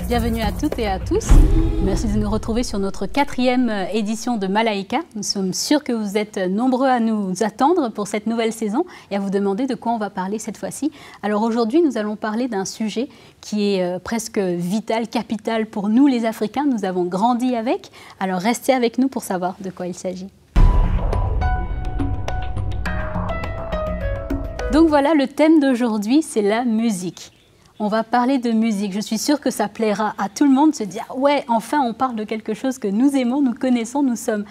Bienvenue à toutes et à tous. Merci de nous retrouver sur notre 4e édition de Malaika. Nous sommes sûrs que vous êtes nombreux à nous attendre pour cette nouvelle saison et à vous demander de quoi on va parler cette fois-ci. Alors aujourd'hui, nous allons parler d'un sujet qui est presque vital, capital pour nous les Africains. Nous avons grandi avec. Alors restez avec nous pour savoir de quoi il s'agit. Donc voilà, le thème d'aujourd'hui, c'est la musique. On va parler de musique. Je suis sûre que ça plaira à tout le monde de se dire « Ouais, enfin, on parle de quelque chose que nous aimons, nous connaissons, nous sommes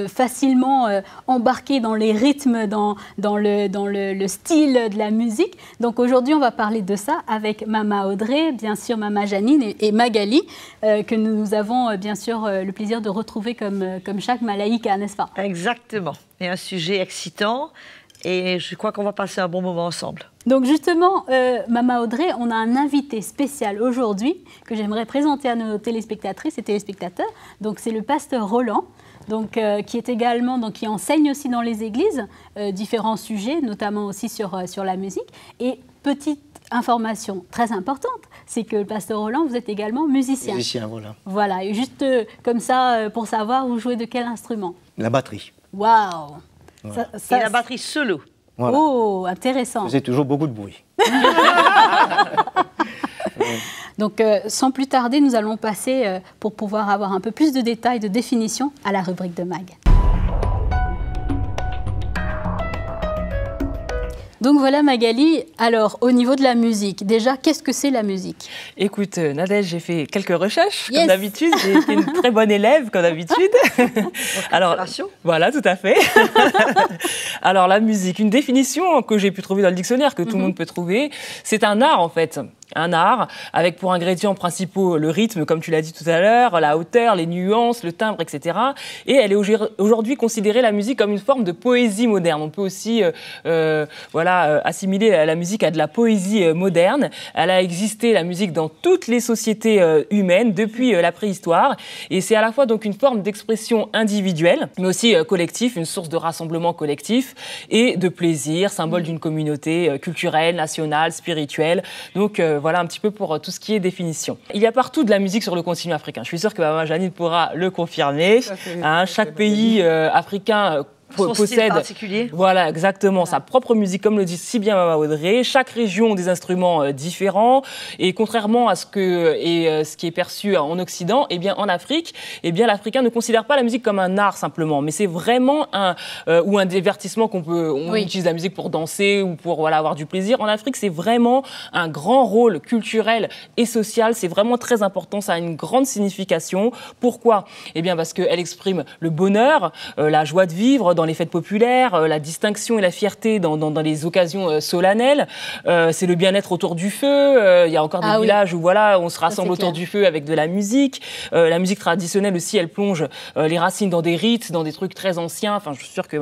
facilement embarqués dans les rythmes, dans le style de la musique. » Donc aujourd'hui, on va parler de ça avec Mama Audrey, bien sûr Mama Janine et Magali, que nous avons bien sûr le plaisir de retrouver comme chaque Malaika, n'est-ce pas? Exactement. Et un sujet excitant. Et je crois qu'on va passer un bon moment ensemble. Donc justement, Mama Audrey, on a un invité spécial aujourd'hui que j'aimerais présenter à nos téléspectatrices et téléspectateurs. Donc c'est le pasteur Roland, donc, qui est également, donc, qui enseigne aussi dans les églises différents sujets, notamment aussi sur la musique. Et petite information très importante, c'est que le pasteur Roland, vous êtes également musicien. Musicien, voilà. Voilà, et juste comme ça, pour savoir, vous jouez de quel instrument? La batterie. Waouh! Voilà. Et la batterie solo. Voilà. Oh, intéressant. Faisait toujours beaucoup de bruit. Donc, sans plus tarder, nous allons passer, pour pouvoir avoir un peu plus de détails, de définition, à la rubrique de Mag. Donc voilà Magali, alors au niveau de la musique, déjà qu'est-ce que c'est la musique? Écoute Nadège, j'ai fait quelques recherches comme d'habitude, j'ai été une très bonne élève comme d'habitude. Alors voilà, tout à fait. Alors la musique, une définition que j'ai pu trouver dans le dictionnaire, que tout le monde peut trouver, c'est un art en fait. Un art avec pour ingrédients principaux le rythme, comme tu l'as dit tout à l'heure, la hauteur, les nuances, le timbre, etc. Et elle est aujourd'hui considérée la musique comme une forme de poésie moderne. On peut aussi assimiler la musique à de la poésie moderne. Elle a existé, la musique, dans toutes les sociétés humaines depuis la préhistoire. Et c'est à la fois donc une forme d'expression individuelle, mais aussi collective, une source de rassemblement collectif et de plaisir, symbole d'une communauté culturelle, nationale, spirituelle. Donc voilà un petit peu pour tout ce qui est définition. Il y a partout de la musique sur le continent africain. Je suis sûre que Mama Janine pourra le confirmer. Chaque pays africain possède voilà exactement sa propre musique, comme le dit si bien Mama Audrey. Chaque région a des instruments différents, et contrairement à ce qui est perçu en Occident, eh bien en Afrique, eh bien l'Africain ne considère pas la musique comme un art simplement, mais c'est vraiment un divertissement on utilise la musique pour danser ou pour avoir du plaisir. En Afrique, c'est vraiment un grand rôle culturel et social. C'est vraiment très important. Ça a une grande signification. Pourquoi? Eh bien parce qu'elle exprime le bonheur, la joie de vivre dans les fêtes populaires, la distinction et la fierté dans les occasions solennelles. C'est le bien-être autour du feu. Il y a encore des villages où on se rassemble autour du feu avec de la musique. La musique traditionnelle aussi, elle plonge les racines dans des rites, dans des trucs très anciens. Enfin, je suis sûre que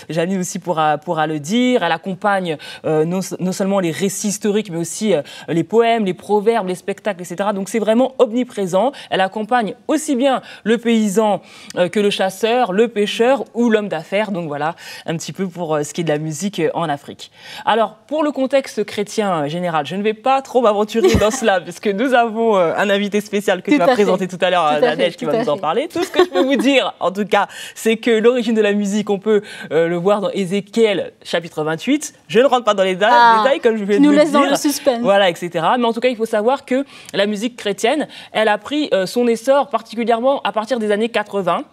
Janine aussi pourra le dire. Elle accompagne non seulement les récits historiques, mais aussi les poèmes, les proverbes, les spectacles, etc. Donc c'est vraiment omniprésent. Elle accompagne aussi bien le paysan que le chasseur, le pêcheur ou l'homme d'affaires. Donc voilà un petit peu pour ce qui est de la musique en Afrique. Alors pour le contexte chrétien général, je ne vais pas trop m'aventurer dans cela parce que nous avons un invité spécial que tu vas présenter tout à l'heure, Nadège, qui va nous en parler. Tout ce que je peux vous dire, en tout cas, c'est que l'origine de la musique, on peut le voir dans Ézéchiel chapitre 28. Je ne rentre pas dans les détails comme je vais nous le laisse dire. Dans le suspense. Voilà, etc. Mais en tout cas, il faut savoir que la musique chrétienne, elle a pris son essor particulièrement à partir des années 80.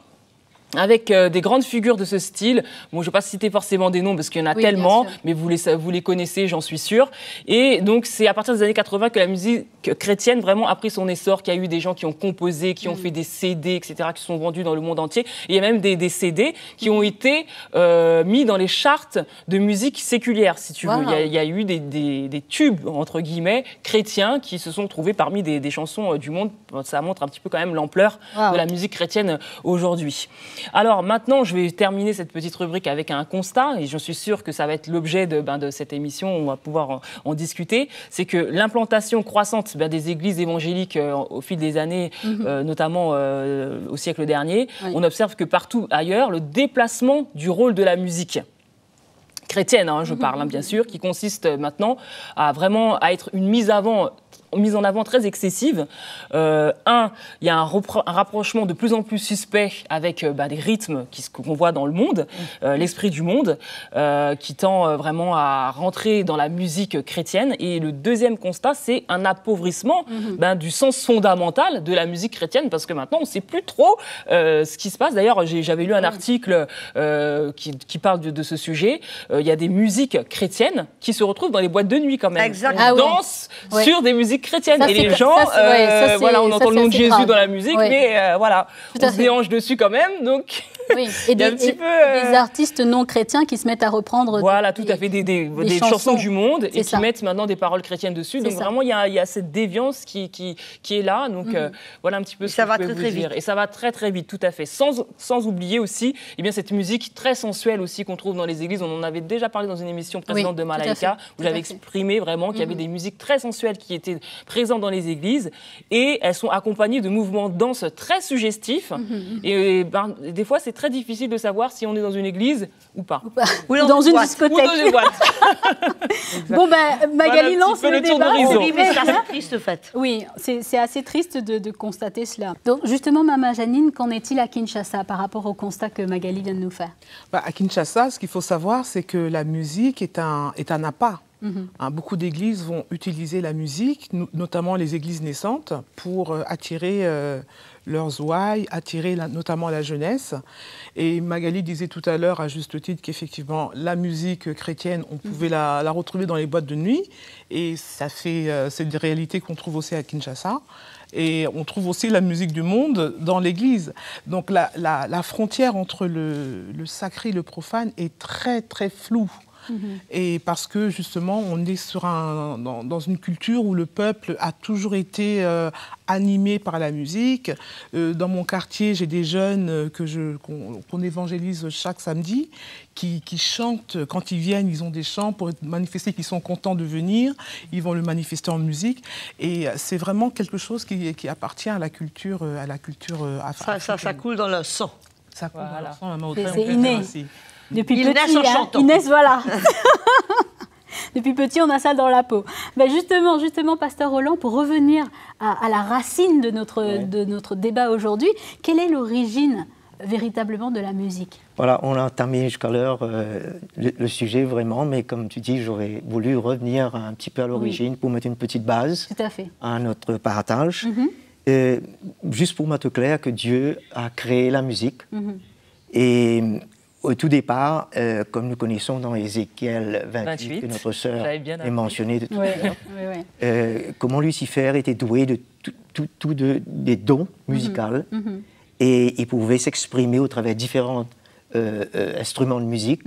Avec des grandes figures de ce style. Bon, je ne vais pas citer forcément des noms parce qu'il y en a tellement, mais vous les connaissez, j'en suis sûre. Et donc, c'est à partir des années 80 que la musique chrétienne vraiment a pris son essor, qu'il y a eu des gens qui ont composé, qui ont fait des CD, etc., qui sont vendus dans le monde entier. Et il y a même des CD qui ont été mis dans les charts de musique séculière, si tu veux. Il y a eu des tubes, entre guillemets, chrétiens qui se sont trouvés parmi des chansons du monde. Ça montre un petit peu quand même l'ampleur de la musique chrétienne aujourd'hui. Alors maintenant, je vais terminer cette petite rubrique avec un constat, et je suis sûre que ça va être l'objet de cette émission, on va pouvoir en discuter. C'est que l'implantation croissante des églises évangéliques au fil des années, notamment au siècle dernier, on observe que partout ailleurs, le déplacement du rôle de la musique chrétienne, je parle bien sûr, qui consiste maintenant à vraiment être une mise en avant très excessive. Il y a un rapprochement de plus en plus suspect avec des rythmes qu'on voit dans le monde, l'esprit du monde, qui tend vraiment à rentrer dans la musique chrétienne. Et le deuxième constat, c'est un appauvrissement du sens fondamental de la musique chrétienne, parce que maintenant, on ne sait plus trop ce qui se passe. D'ailleurs, j'avais lu un article qui parle de ce sujet. Il y a des musiques chrétiennes qui se retrouvent dans les boîtes de nuit quand même. Exactement. On danse sur des musiques chrétienne. Ça, et les gens, voilà, on entend le nom de Jésus grave dans la musique, mais voilà, on se déhanche dessus quand même, donc... Oui, et des artistes non chrétiens qui se mettent à reprendre tout à fait, des chansons du monde et qui mettent maintenant des paroles chrétiennes dessus. Donc vraiment, il y a cette déviance qui est là. Donc voilà un petit peu ce que je peux vous dire. Et ça va très très vite, tout à fait. Sans oublier aussi cette musique très sensuelle aussi qu'on trouve dans les églises. On en avait déjà parlé dans une émission précédente de Malaika, où j'avais exprimé vraiment qu'il y avait des musiques très sensuelles qui étaient présentes dans les églises, et elles sont accompagnées de mouvements de danse très suggestifs. Et des fois, c'est très difficile de savoir si on est dans une église ou pas. Ou dans une discothèque. Ou dans une boîte. Bon, Magali lance le débat. C'est assez triste, en fait. Oui, c'est assez triste de constater cela. Donc, justement, Maman Janine, qu'en est-il à Kinshasa par rapport au constat que Magali vient de nous faire? À Kinshasa, ce qu'il faut savoir, c'est que la musique est un appât. Beaucoup d'églises vont utiliser la musique, notamment les églises naissantes, pour attirer leurs ouailles, attirer notamment la jeunesse. Et Magali disait tout à l'heure, à juste titre, qu'effectivement, la musique chrétienne, on pouvait la retrouver dans les boîtes de nuit. Et c'est une réalité qu'on trouve aussi à Kinshasa. Et on trouve aussi la musique du monde dans l'église. Donc la frontière entre le sacré et le profane est très, très floue. Et parce que justement, on est dans une culture où le peuple a toujours été animé par la musique. Dans mon quartier, j'ai des jeunes qu'on évangélise chaque samedi, qui chantent. Quand ils viennent, ils ont des chants pour manifester qu'ils sont contents de venir. Ils vont le manifester en musique. Et c'est vraiment quelque chose qui appartient à la culture africaine. Ça coule dans le sang. Ça coule dans le sang. C'est inné. Depuis Inès petit, en chantant. Inès, voilà. Depuis petit, on a ça dans la peau. Mais justement, Pasteur Roland, pour revenir à la racine de notre débat aujourd'hui, quelle est l'origine véritablement de la musique? Voilà, on a entamé jusqu'à l'heure le sujet vraiment, mais comme tu dis, j'aurais voulu revenir un petit peu à l'origine pour mettre une petite base à notre partage. Juste pour mettre clair que Dieu a créé la musique. Et au tout départ, comme nous connaissons dans Ézéchiel 28, que notre sœur a mentionné de tout à l'heure, comment Lucifer était doué de des dons musicaux, et il pouvait s'exprimer au travers de différents instruments de musique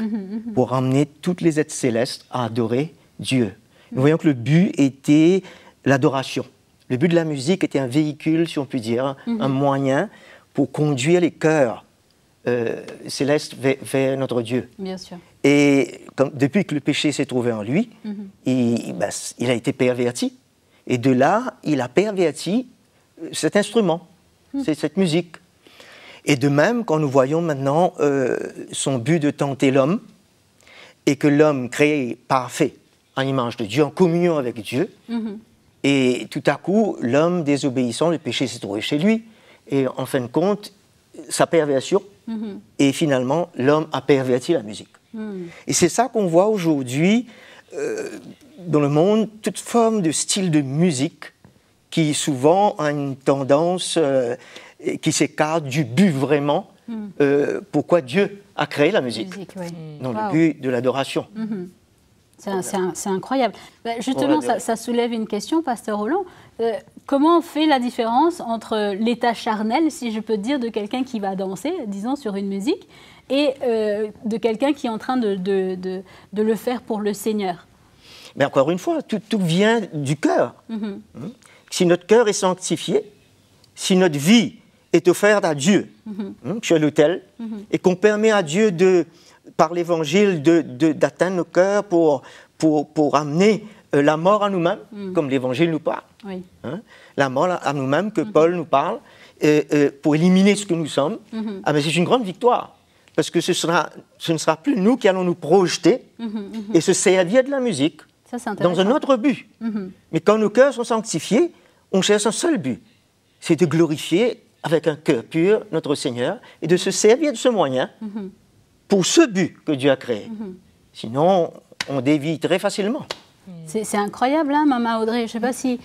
pour amener toutes les êtres célestes à adorer Dieu. Nous voyons que le but était l'adoration. Le but de la musique était un véhicule, si on peut dire, un moyen pour conduire les cœurs céleste vers notre Dieu. Bien sûr. Et depuis que le péché s'est trouvé en lui, il a été perverti. Et de là, il a perverti cet instrument, cette musique. Et de même, quand nous voyons maintenant son but de tenter l'homme, et que l'homme créé parfait en image de Dieu, en communion avec Dieu, et tout à coup, l'homme désobéissant, le péché s'est trouvé chez lui, et en fin de compte, sa perversion, et finalement, l'homme a perverti la musique. Et c'est ça qu'on voit aujourd'hui dans le monde, toute forme de style de musique qui souvent a une tendance qui s'écarte du but vraiment, pourquoi Dieu a créé la musique, dans le but de l'adoration. C'est incroyable. Justement, ça soulève une question, Pasteur Roland. Comment on fait la différence entre l'état charnel, si je peux dire, de quelqu'un qui va danser, disons, sur une musique, et de quelqu'un qui est en train de le faire pour le Seigneur? Mais encore une fois, tout vient du cœur. Si notre cœur est sanctifié, si notre vie est est offerte à Dieu sur l'autel et qu'on permet à Dieu, par l'Évangile, d'atteindre nos cœurs pour amener la mort à nous-mêmes, comme l'Évangile nous parle. Oui. La mort à nous-mêmes que Paul nous parle, pour éliminer ce que nous sommes. Ah, mais c'est une grande victoire. Parce que ce ne sera plus nous qui allons nous projeter et se servir de la musique dans un autre but. Mais quand nos cœurs sont sanctifiés, on cherche un seul but. C'est de glorifier avec un cœur pur notre Seigneur et de se servir de ce moyen pour ce but que Dieu a créé. Sinon, on dévie très facilement. C'est incroyable, hein, Maman Audrey. Je ne sais pas si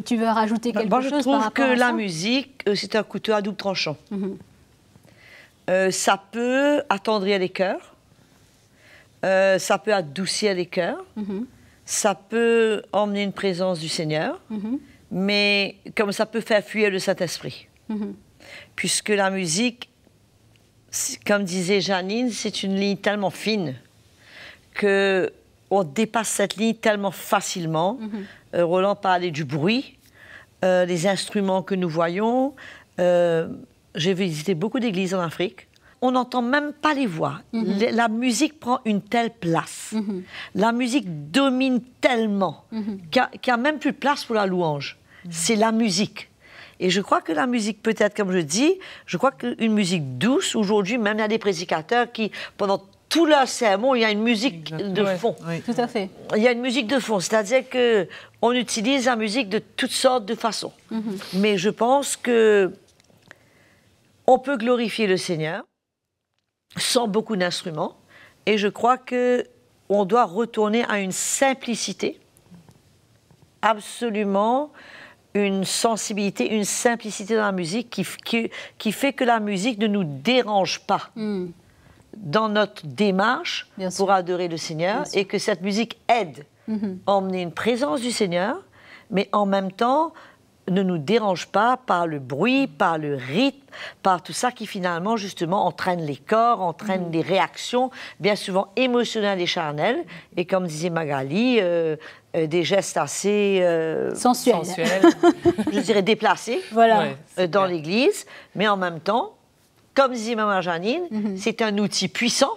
tu veux rajouter quelque chose par rapport à ça. Moi, je trouve que la musique, c'est un couteau à double tranchant. Ça peut attendrir les cœurs, ça peut adoucir les cœurs, ça peut emmener une présence du Seigneur, mais comme ça peut faire fuir le Saint-Esprit. Puisque la musique, comme disait Janine, c'est une ligne tellement fine qu'on dépasse cette ligne tellement facilement. Roland parlait du bruit, les instruments que nous voyons. J'ai visité beaucoup d'églises en Afrique. On n'entend même pas les voix. La musique prend une telle place. La musique domine tellement qu'il n'y a même plus de place pour la louange. C'est la musique. Et je crois que la musique, peut-être, comme je dis, je crois qu'une musique douce, aujourd'hui, même il y a des prédicateurs qui, pendant tout leur sermon, il y a une musique de fond. Oui. Tout à fait. Il y a une musique de fond, c'est-à-dire qu'on utilise la musique de toutes sortes de façons. Mais je pense que on peut glorifier le Seigneur sans beaucoup d'instruments. Et je crois qu'on doit retourner à une simplicité, absolument une sensibilité, une simplicité dans la musique qui fait que la musique ne nous dérange pas dans notre démarche pour adorer le Seigneur et que cette musique aide à emmener une présence du Seigneur, mais en même temps ne nous dérange pas par le bruit, par le rythme, par tout ça qui finalement justement entraîne les corps, entraîne des réactions bien souvent émotionnelles et charnelles, et comme disait Magali, des gestes assez sensuels, je dirais déplacés dans l'Église, mais en même temps, comme disait Maman Janine, c'est un outil puissant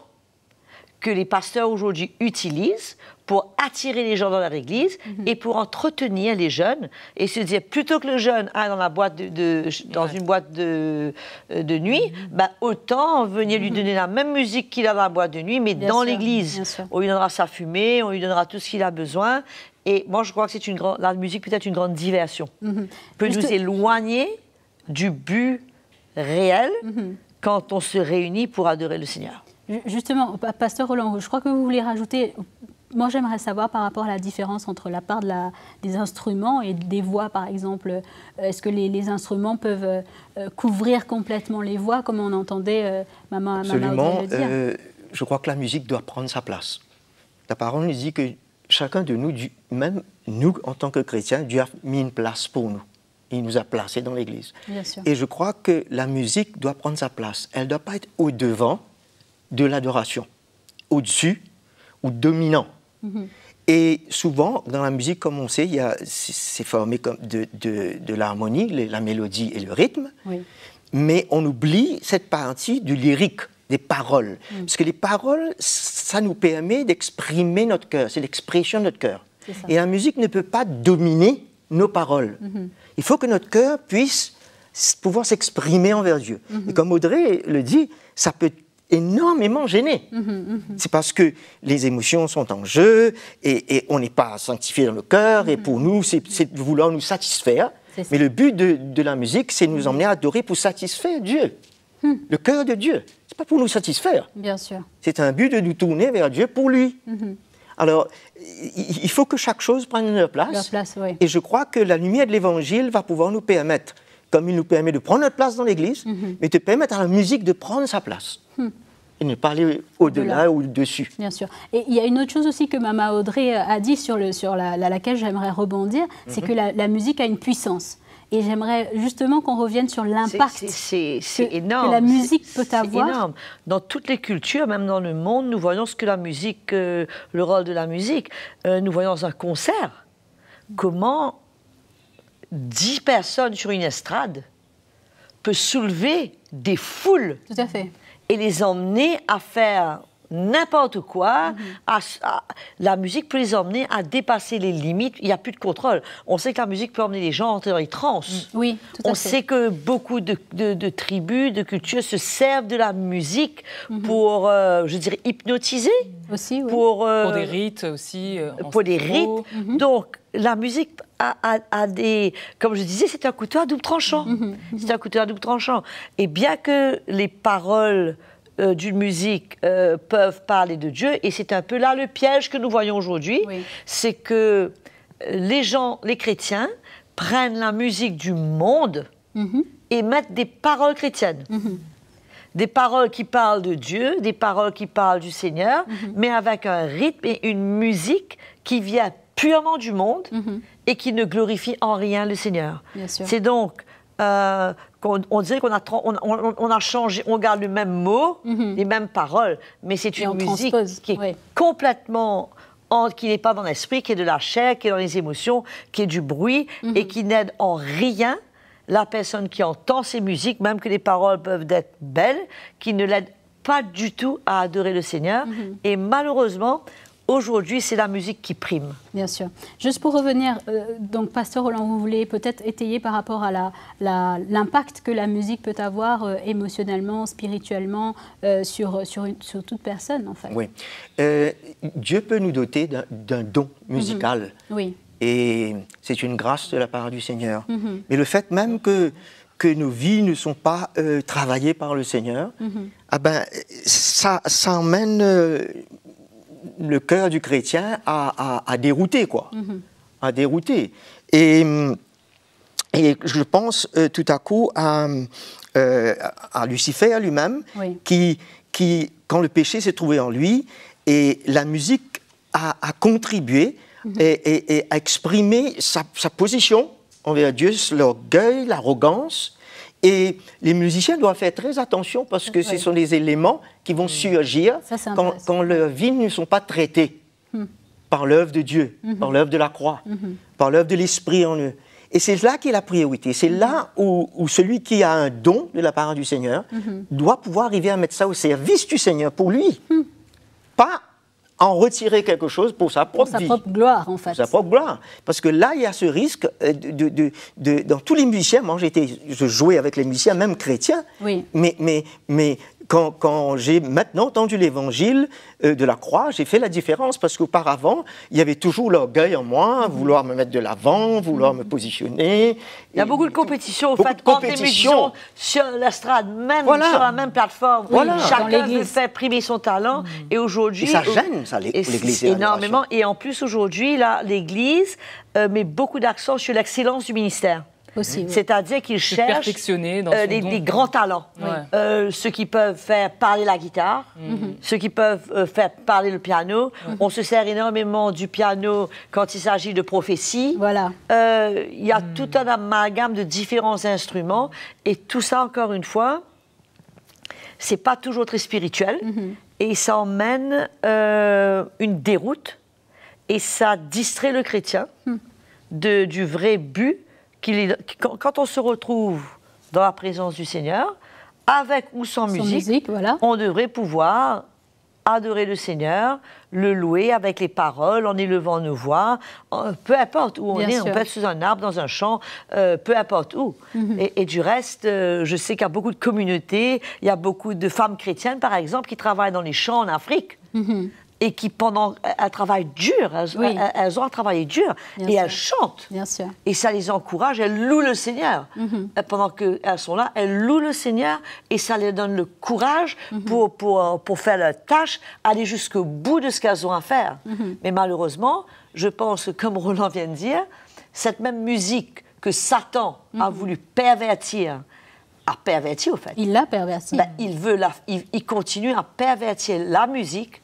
que les pasteurs aujourd'hui utilisent pour attirer les gens dans leur église et pour entretenir les jeunes et se dire, plutôt que le jeune aille dans, dans une boîte de nuit, bah, autant venir lui donner la même musique qu'il a dans la boîte de nuit, mais dans l'église. On lui donnera sa fumée, on lui donnera tout ce qu'il a besoin. Et moi, je crois que la musique peut être une grande diversion. Peut nous éloigner du but réel quand on se réunit pour adorer le Seigneur. Justement, Pasteur Roland, je crois que vous voulez rajouter... Moi, j'aimerais savoir par rapport à la différence entre la part des instruments et des voix, par exemple. Est-ce que les instruments peuvent couvrir complètement les voix, comme on entendait Maman Audrey le dire? Je crois que la musique doit prendre sa place. La parole nous dit que chacun de nous, même nous, en tant que chrétiens, Dieu a mis une place pour nous. Il nous a placés dans l'Église. Et je crois que la musique doit prendre sa place. Elle ne doit pas être au-devant de l'adoration, au-dessus ou dominant. Et souvent, dans la musique, comme on sait, c'est formé comme de l'harmonie, la mélodie et le rythme, mais on oublie cette partie du lyrique, des paroles. Parce que les paroles, ça nous permet d'exprimer notre cœur, c'est l'expression de notre cœur. Et la musique ne peut pas dominer nos paroles. Il faut que notre cœur puisse pouvoir s'exprimer envers Dieu. Et comme Audrey le dit, ça peut énormément gêner. C'est parce que les émotions sont en jeu et on n'est pas sanctifié dans le cœur et pour nous, c'est de vouloir nous satisfaire. Mais le but de la musique, c'est de nous emmener à adorer pour satisfaire Dieu. Le cœur de Dieu. C'est pas pour nous satisfaire. Bien sûr. C'est un but de nous tourner vers Dieu pour lui. Alors, il faut que chaque chose prenne leur place. Et je crois que la lumière de l'Évangile va pouvoir nous permettre, comme il nous permet de prendre notre place dans l'Église, mais de permettre à la musique de prendre sa place. Et ne pas aller au-delà ou au-dessus. Bien sûr. Et il y a une autre chose aussi que Maman Audrey a dit sur laquelle j'aimerais rebondir, c'est que la musique a une puissance. Et j'aimerais justement qu'on revienne sur l'impact que la musique peut avoir. C'est énorme. Dans toutes les cultures, même dans le monde, nous voyons ce que la musique, le rôle de la musique. Nous voyons dans un concert comment 10 personnes sur une estrade peut soulever des foules. Tout à fait. Et les emmener à faire n'importe quoi. La musique peut les emmener à dépasser les limites. Il n'y a plus de contrôle. On sait que la musique peut emmener les gens dans les transes. Oui, tout à fait. On sait que beaucoup de tribus, de cultures se servent de la musique pour, je dirais, hypnotiser. Aussi, oui. Pour des rites aussi. Pour des rites. Donc, la musique a des... Comme je disais, c'est un couteau à double tranchant. C'est un couteau à double tranchant. Et bien que les paroles d'une musique peuvent parler de Dieu, et c'est un peu là le piège que nous voyons aujourd'hui, c'est que les gens, les chrétiens, prennent la musique du monde et mettent des paroles chrétiennes. Des paroles qui parlent de Dieu, des paroles qui parlent du Seigneur, mais avec un rythme et une musique qui vient purement du monde et qui ne glorifie en rien le Seigneur. C'est donc... on dirait qu'on a changé, on garde le même mot, les mêmes paroles, mais c'est une musique qui est complètement, qui n'est pas dans l'esprit, qui est de la chair, qui est dans les émotions, qui est du bruit et qui n'aide en rien la personne qui entend ces musiques, même que les paroles peuvent être belles, qui ne l'aide pas du tout à adorer le Seigneur. Et malheureusement, aujourd'hui, c'est la musique qui prime. Bien sûr. Juste pour revenir, donc, Pasteur Roland, vous voulez peut-être étayer par rapport à l'impact que la musique peut avoir émotionnellement, spirituellement, sur toute personne, en fait. Oui. Dieu peut nous doter d'un don musical. Oui. Et c'est une grâce de la part du Seigneur. Mais le fait même que nos vies ne sont pas travaillées par le Seigneur, ah ben, ça emmène... le cœur du chrétien à dérouter, quoi. À dérouter. Et je pense tout à coup à Lucifer lui-même, qui, quand le péché s'est trouvé en lui, et la musique a contribué et a exprimé sa position envers Dieu, l'orgueil, l'arrogance. Et les musiciens doivent faire très attention parce que ce sont des éléments qui vont surgir quand leurs vies ne sont pas traitées par l'œuvre de Dieu, par l'œuvre de la croix, par l'œuvre de l'Esprit en eux. Et c'est là qu'est la priorité. C'est là où celui qui a un don de la part du Seigneur doit pouvoir arriver à mettre ça au service du Seigneur pour lui. Pas en retirer quelque chose pour sa propre vie. Pour sa propre gloire, en fait. Pour sa propre gloire. Parce que là, il y a ce risque dans tous les musiciens. Moi, je jouais avec les musiciens, même chrétiens. Oui. Mais quand j'ai maintenant entendu l'évangile de la croix, j'ai fait la différence parce qu'auparavant, il y avait toujours l'orgueil en moi, vouloir me mettre de l'avant, vouloir me positionner. Il y a beaucoup de compétitions entre les musiciens sur l'estrade, même sur la même plateforme. Chacun veut faire primer son talent. Et aujourd'hui, et ça gêne, ça, l'Église. Énormément. Et en plus, aujourd'hui, l'Église met beaucoup d'accent sur l'excellence du ministère. C'est-à-dire qu'ils cherchent des grands talents. Ceux qui peuvent faire parler la guitare, ceux qui peuvent faire parler le piano. On se sert énormément du piano quand il s'agit de prophétie. Il y a tout un amalgame de différents instruments. Et tout ça, encore une fois, c'est pas toujours très spirituel. Et ça emmène une déroute. Et ça distrait le chrétien du vrai but. Quand on se retrouve dans la présence du Seigneur, avec ou sans musique, on devrait pouvoir adorer le Seigneur, le louer avec les paroles, en élevant nos voix, peu importe où on est, on peut être sous un arbre, dans un champ, peu importe où. Et du reste, je sais qu'il y a beaucoup de communautés, il y a beaucoup de femmes chrétiennes, par exemple, qui travaillent dans les champs en Afrique. Et qui, elles travaillent dur, elles ont à travailler dur, elles chantent. Et ça les encourage, elles louent le Seigneur. Pendant qu'elles sont là, elles louent le Seigneur et ça leur donne le courage pour faire leur tâche, aller jusqu'au bout de ce qu'elles ont à faire. Mais malheureusement, je pense que, comme Roland vient de dire, cette même musique que Satan a voulu pervertir, au fait. Il l'a perverti. Il continue à pervertir la musique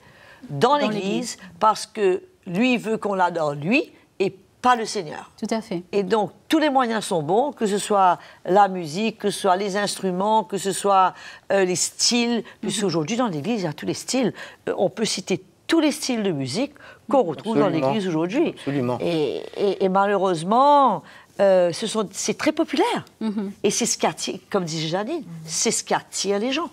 dans l'Église, parce que lui veut qu'on l'adore lui et pas le Seigneur. Tout à fait. Et donc, tous les moyens sont bons, que ce soit la musique, que ce soit les instruments, que ce soit les styles. Puisqu'aujourd'hui, dans l'Église, il y a tous les styles. On peut citer tous les styles de musique qu'on retrouve dans l'Église aujourd'hui. Absolument. Et malheureusement, c'est très populaire. Et c'est ce qui attire, comme disait Janine, c'est ce qui attire les gens.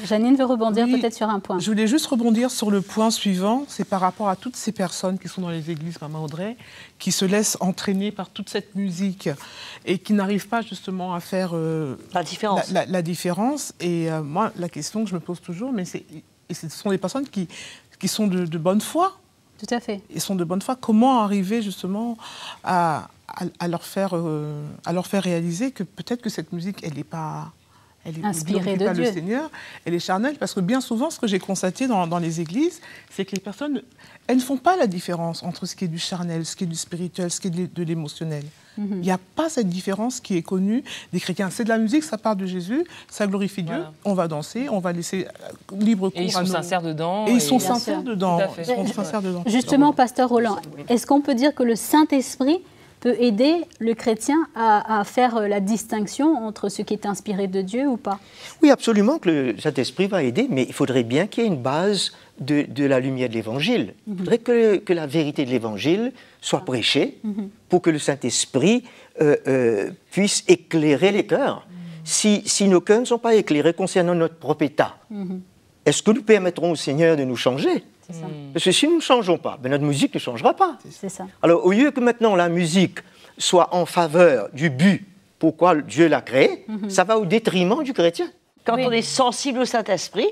Janine veut rebondir peut-être sur un point. Je voulais juste rebondir sur le point suivant, c'est par rapport à toutes ces personnes qui sont dans les églises, Maman Audrey, qui se laissent entraîner par toute cette musique et qui n'arrivent pas justement à faire la différence. Et moi, la question que je me pose toujours, ce sont des personnes qui sont de bonne foi. Tout à fait. Ils sont de bonne foi. Comment arriver justement à leur faire réaliser que peut-être que cette musique, elle n'est pas... Elle est inspirée de Dieu. Le Seigneur, elle est charnelle, parce que bien souvent, ce que j'ai constaté dans les églises, c'est que les personnes, elles ne font pas la différence entre ce qui est du charnel, ce qui est du spirituel, ce qui est de l'émotionnel. Il n'y a pas cette différence qui est connue des chrétiens. C'est de la musique, ça part de Jésus, ça glorifie Dieu, on va danser, on va laisser libre cours à nos... Et ils sont sincères dedans. Et ils sont sincères dedans. Justement, Pasteur Roland, est-ce qu'on peut dire que le Saint-Esprit peut aider le chrétien à faire la distinction entre ce qui est inspiré de Dieu ou pas? Oui, absolument que le Saint-Esprit va aider, mais il faudrait bien qu'il y ait une base de la lumière de l'Évangile. Il faudrait que la vérité de l'Évangile soit prêchée pour que le Saint-Esprit puisse éclairer les cœurs. Si nos cœurs ne sont pas éclairés concernant notre propre état, est-ce que nous permettrons au Seigneur de nous changer? Parce que si nous ne changeons pas, notre musique ne changera pas. C'est ça. Alors, au lieu que maintenant la musique soit en faveur du but pourquoi Dieu l'a créé, ça va au détriment du chrétien. Quand on est sensible au Saint-Esprit,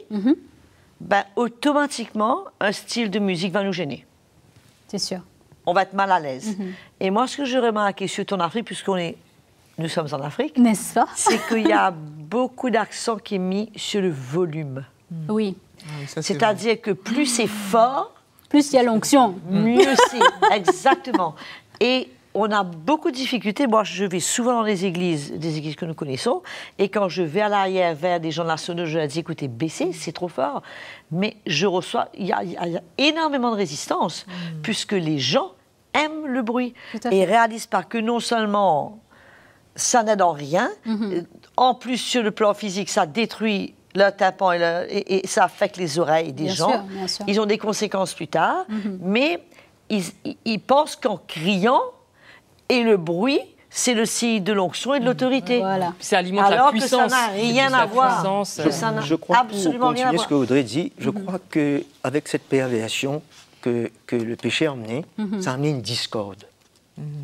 automatiquement, un style de musique va nous gêner. C'est sûr. On va être mal à l'aise. Et moi, ce que je remarque, surtout en Afrique, nous sommes en Afrique, n'est-ce pas? C'est qu'il y a beaucoup d'accent qui est mis sur le volume. Oui. C'est-à-dire que plus c'est fort, plus il y a l'onction. Mieux c'est, exactement. Et on a beaucoup de difficultés. Moi, je vais souvent dans des églises que nous connaissons, et quand je vais à l'arrière vers des gens nationaux, je leur dis, écoutez, baissez, c'est trop fort. Mais je reçois, il y a énormément de résistance, puisque les gens aiment le bruit et réalisent pas que non seulement ça n'aide en rien, en plus sur le plan physique, ça détruit le tympan et ça affecte les oreilles des gens. Bien sûr. Ils ont des conséquences plus tard, mais ils pensent qu'en criant, et le bruit, c'est le signe de l'onction et de l'autorité. Voilà. Ça alimente la puissance. Alors que ça n'a rien à voir. Je crois, pour continuer ce que Audrey dit, je crois qu'avec cette perversion que le péché a emmené, ça a amené une discorde.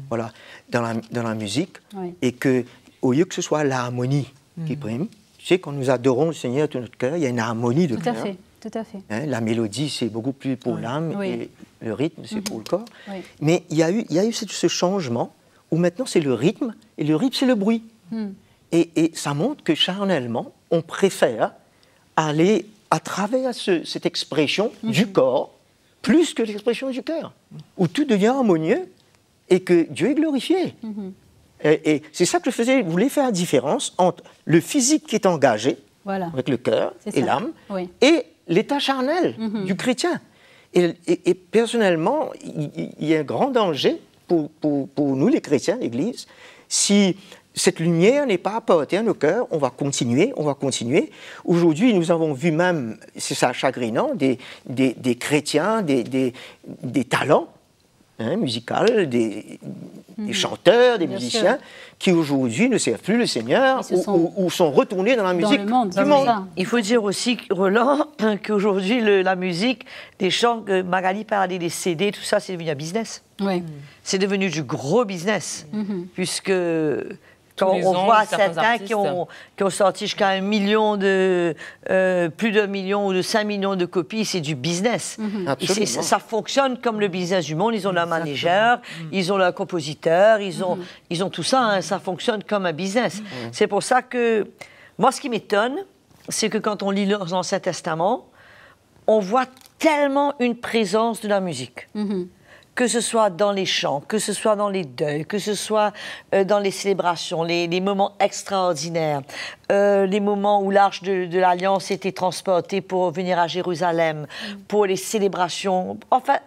Voilà, dans la musique, et qu'au lieu que ce soit l'harmonie qui prime, tu sais, quand nous adorons le Seigneur de tout notre cœur, il y a une harmonie de cœur. Tout à fait. Hein, la mélodie, c'est beaucoup plus pour l'âme, et le rythme, c'est pour le corps. Mais il y a eu ce changement où maintenant c'est le rythme, et le rythme, c'est le bruit. Et ça montre que charnellement, on préfère aller à travers cette expression du corps, plus que l'expression du cœur, où tout devient harmonieux et que Dieu est glorifié. Et c'est ça que je voulais faire la différence entre le physique qui est engagé, avec le cœur et l'âme, et l'état charnel du chrétien. Et personnellement, il y a un grand danger pour nous, les chrétiens, l'Église, si cette lumière n'est pas apportée à nos cœurs, on va continuer. Aujourd'hui, nous avons vu même, c'est ça chagrinant, des chrétiens, des talents, musicales, des chanteurs, des musiciens, qui aujourd'hui ne servent plus le Seigneur ou sont retournés dans la musique du monde. Il faut dire aussi, Roland, qu'aujourd'hui, la musique, les chants, Magali parlait des CD, tout ça, c'est devenu un business. C'est devenu du gros business, puisque... Quand on voit certains qui ont sorti jusqu'à 1 million plus d'1 million ou de 5 millions de copies, c'est du business. Ça fonctionne comme le business du monde. Ils ont leur manager, ils ont leur compositeur, ils ont tout ça. Ça fonctionne comme un business. C'est pour ça que, moi, ce qui m'étonne, c'est que quand on lit l'Ancien Testament, on voit tellement une présence de la musique. Que ce soit dans les chants, que ce soit dans les deuils, que ce soit dans les célébrations, les moments extraordinaires, les moments où l'arche de l'Alliance était transportée pour venir à Jérusalem, pour les célébrations. Enfin,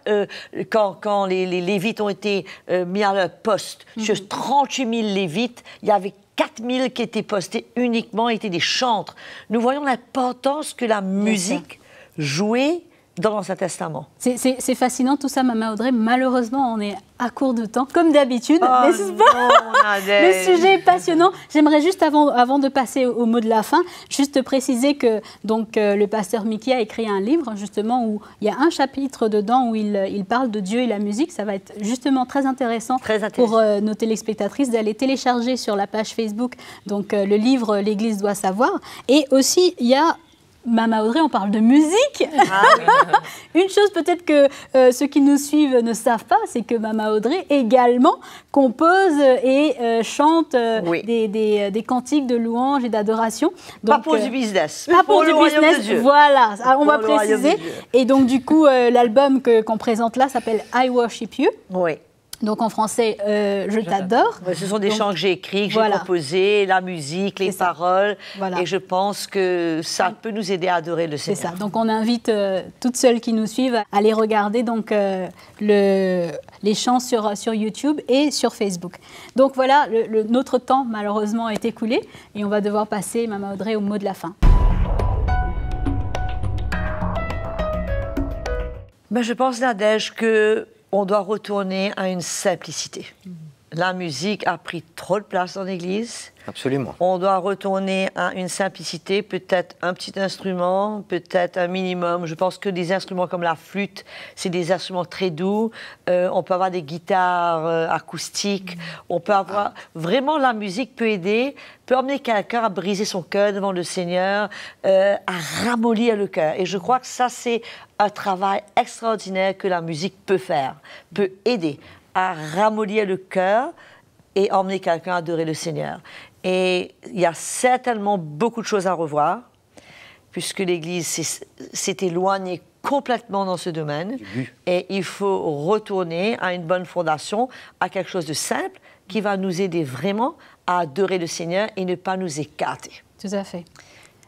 quand les Lévites ont été mis à leur poste, sur 38 000 Lévites, il y avait 4 000 qui étaient postés uniquement, étaient des chantres. Nous voyons l'importance que la musique jouait dans l'Ancien Testament. C'est fascinant tout ça, Maman Audrey. Malheureusement, on est à court de temps, comme d'habitude, n'est-ce pas? Le sujet est passionnant. J'aimerais juste, avant de passer au mot de la fin, juste préciser que donc, le pasteur Mickey a écrit un livre, justement, où il y a un chapitre dedans où il parle de Dieu et la musique. Ça va être justement très intéressant pour nos téléspectatrices d'aller télécharger sur la page Facebook donc, le livre « L'Église doit savoir ». Et aussi, il y a Maman Audrey, on parle de musique. Une chose peut-être que ceux qui nous suivent ne savent pas, c'est que Maman Audrey également compose et chante des cantiques de louange et d'adoration. Pas pour du business. Pas pour du business, voilà, on va préciser. Et donc du coup, l'album qu'on présente là s'appelle « I Worship You ». Oui. Donc en français, je t'adore. Ce sont des chants que j'ai écrits, que j'ai composés, la musique, les paroles. Et je pense que ça peut nous aider à adorer le Seigneur. C'est ça. Donc on invite toutes celles qui nous suivent à aller regarder donc, les chants sur YouTube et sur Facebook. Donc voilà, notre temps malheureusement est écoulé et on va devoir passer, Maman Audrey, au mot de la fin. Ben, je pense, Nadège, qu'on doit retourner à une simplicité. La musique a pris trop de place dans l'Église. Absolument. On doit retourner à une simplicité, peut-être un petit instrument, peut-être un minimum. Je pense que des instruments comme la flûte, c'est des instruments très doux. On peut avoir des guitares acoustiques. On peut avoir... Vraiment, la musique peut aider, peut emmener quelqu'un à briser son cœur devant le Seigneur, à ramollir le cœur. Et je crois que ça, c'est un travail extraordinaire que la musique peut faire, peut aider à ramollir le cœur et emmener quelqu'un à adorer le Seigneur. Et il y a certainement beaucoup de choses à revoir, puisque l'Église s'est éloignée complètement dans ce domaine. Et il faut retourner à une bonne fondation, à quelque chose de simple qui va nous aider vraiment à adorer le Seigneur et ne pas nous écarter. Tout à fait.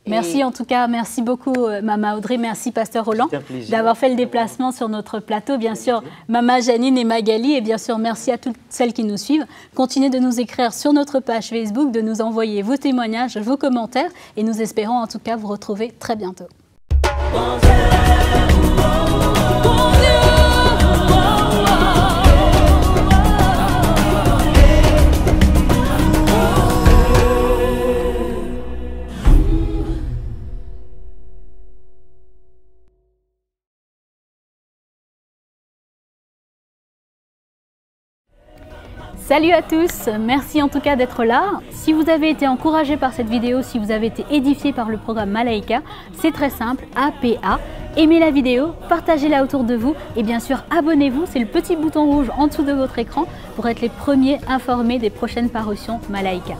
Merci en tout cas, merci beaucoup Maman Audrey, merci Pasteur Roland d'avoir fait le déplacement sur notre plateau. Bien sûr, Maman Janine et Magali, et bien sûr merci à toutes celles qui nous suivent. Continuez de nous écrire sur notre page Facebook, de nous envoyer vos témoignages, vos commentaires et nous espérons en tout cas vous retrouver très bientôt. Salut à tous, merci en tout cas d'être là. Si vous avez été encouragé par cette vidéo, si vous avez été édifié par le programme Malaika, c'est très simple, APA. Aimez la vidéo, partagez-la autour de vous et bien sûr abonnez-vous, c'est le petit bouton rouge en dessous de votre écran pour être les premiers informés des prochaines parutions Malaika.